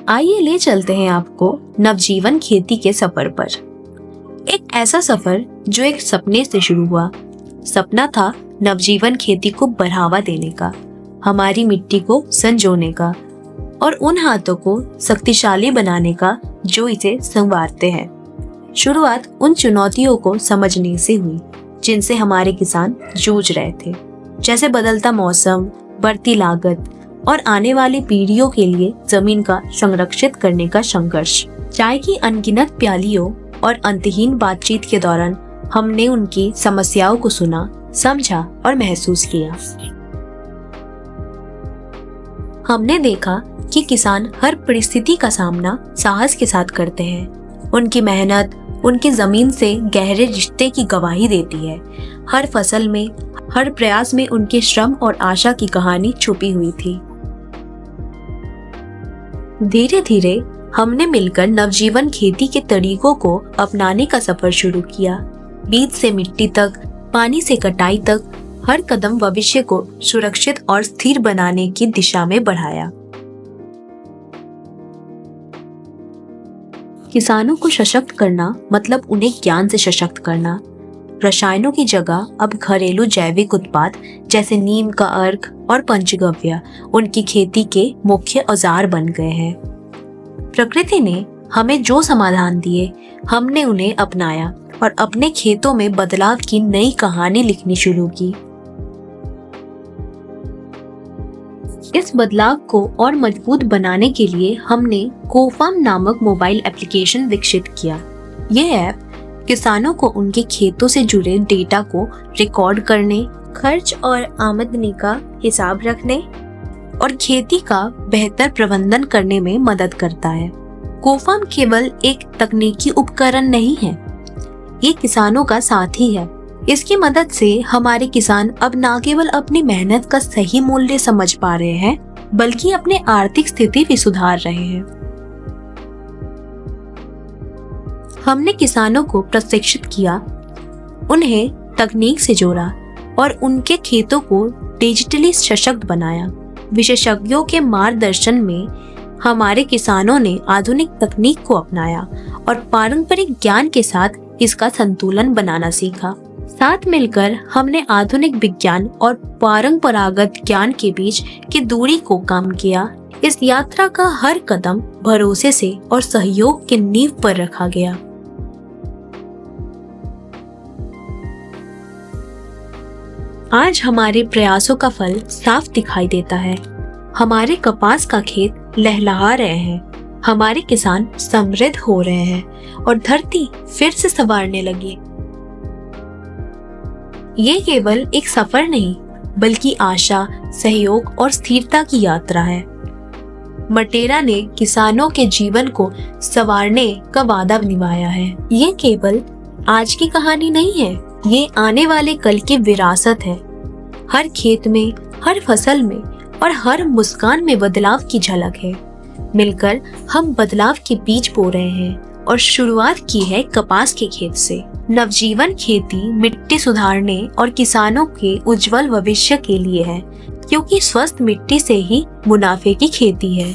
आइए ले चलते हैं आपको नवजीवन खेती के सफर पर। एक ऐसा सफर जो एक सपने से शुरू हुआ। सपना था नवजीवन खेती को बढ़ावा देने का, हमारी मिट्टी को संजोने का और उन हाथों को शक्तिशाली बनाने का जो इसे संवारते हैं। शुरुआत उन चुनौतियों को समझने से हुई जिनसे हमारे किसान जूझ रहे थे, जैसे बदलता मौसम, बढ़ती लागत और आने वाली पीढ़ियों के लिए जमीन का संरक्षित करने का संघर्ष। चाय की अनगिनत प्यालियों और अंतहीन बातचीत के दौरान हमने उनकी समस्याओं को सुना, समझा और महसूस किया। हमने देखा कि किसान हर परिस्थिति का सामना साहस के साथ करते हैं। उनकी मेहनत उनकी जमीन से गहरे रिश्ते की गवाही देती है। हर फसल में, हर प्रयास में उनके श्रम और आशा की कहानी छुपी हुई थी। धीरे धीरे हमने मिलकर नवजीवन खेती के तरीकों को अपनाने का सफर शुरू किया। बीज से मिट्टी तक, पानी से कटाई तक, हर कदम भविष्य को सुरक्षित और स्थिर बनाने की दिशा में बढ़ाया। किसानों को सशक्त करना मतलब उन्हें ज्ञान से सशक्त करना। रसायनों की जगह अब घरेलू जैविक उत्पाद जैसे नीम का अर्क और पंचगव्य उनकी खेती के मुख्य औजार बन गए हैं। प्रकृति ने हमें जो समाधान दिए, हमने उन्हें अपनाया और अपने खेतों में बदलाव की नई कहानी लिखनी शुरू की। इस बदलाव को और मजबूत बनाने के लिए हमने कोफार्म नामक मोबाइल एप्लीकेशन विकसित किया। यह ऐप किसानों को उनके खेतों से जुड़े डेटा को रिकॉर्ड करने, खर्च और आमदनी का हिसाब रखने और खेती का बेहतर प्रबंधन करने में मदद करता है। कोफार्म केवल एक तकनीकी उपकरण नहीं है, ये किसानों का साथी है। इसकी मदद से हमारे किसान अब न केवल अपनी मेहनत का सही मूल्य समझ पा रहे हैं, बल्कि अपनी आर्थिक स्थिति भी सुधार रहे हैं। हमने किसानों को प्रशिक्षित किया, उन्हें तकनीक से जोड़ा और उनके खेतों को डिजिटली सशक्त बनाया। विशेषज्ञों के मार्गदर्शन में हमारे किसानों ने आधुनिक तकनीक को अपनाया और पारंपरिक ज्ञान के साथ इसका संतुलन बनाना सीखा। साथ मिलकर हमने आधुनिक विज्ञान और परंपरागत ज्ञान के बीच की दूरी को कम किया। इस यात्रा का हर कदम भरोसे से और सहयोग की नींव पर रखा गया। आज हमारे प्रयासों का फल साफ दिखाई देता है। हमारे कपास का खेत लहलहा रहे हैं, हमारे किसान समृद्ध हो रहे हैं और धरती फिर से संवारने लगी। ये केवल एक सफर नहीं, बल्कि आशा, सहयोग और स्थिरता की यात्रा है। मटेरा ने किसानों के जीवन को संवारने का वादा निभाया है। ये केवल आज की कहानी नहीं है, ये आने वाले कल की विरासत है। हर खेत में, हर फसल में और हर मुस्कान में बदलाव की झलक है। मिलकर हम बदलाव के बीज बो रहे हैं और शुरुआत की है कपास के खेत से। नवजीवन खेती मिट्टी सुधारने और किसानों के उज्जवल भविष्य के लिए है, क्योंकि स्वस्थ मिट्टी से ही मुनाफे की खेती है।